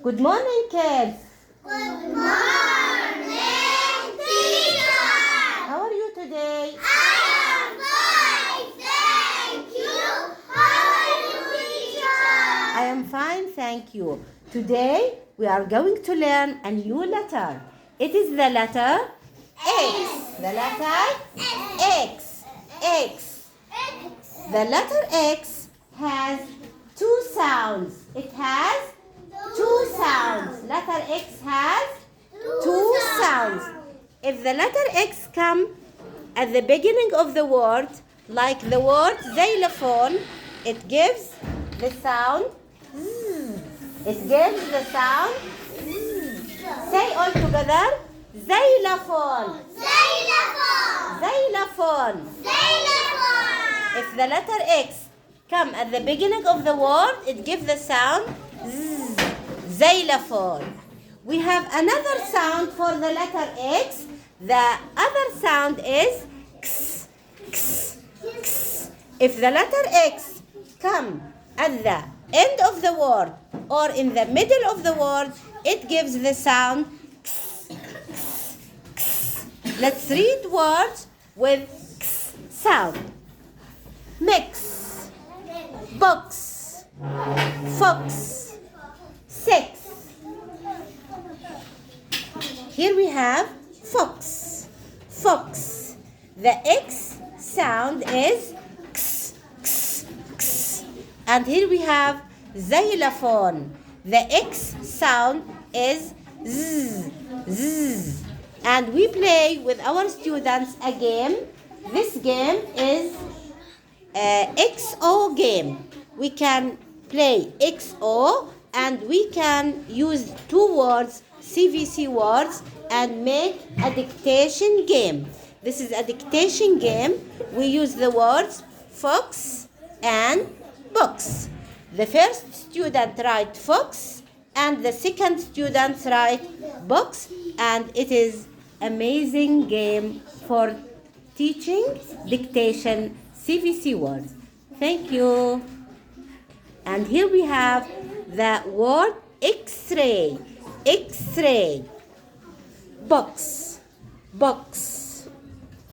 Good morning, kids. Good morning, teacher. How are you today? I am fine, thank you. How are you, teacher? I am fine, thank you. Today we are going to learn a new letter. It is the letter X. The letter X. X. The letter X has two sounds. It has two sounds. Letter X has two sounds. If the letter X come at the beginning of the word, like the word xylophone, it gives the sound Z. It gives the sound Z. Say all together, xylophone. Xylophone. Xylophone. Xylophone. If the letter X come at the beginning of the word, it gives the sound Z. Xylophone. We have another sound for the letter X. The other sound is X. X. X. If the letter X come at the end of the word or in the middle of the word, it gives the sound X. X. X. Let's read words with X sound. Mix, box, fox, six. Here we have fox, fox. The X sound is X, X, X. And here we have xylophone. The X sound is Z, Z. And we play with our students a game. This game is XO game. We can play XO and we can use two words, CVC words, and make a dictation game. This is a dictation game. We use the words fox and box. The first student write fox and the second student write box, and it is amazing game for teaching dictation CVC words. Thank you. And here we have the word X-ray. X-ray. Box. Box.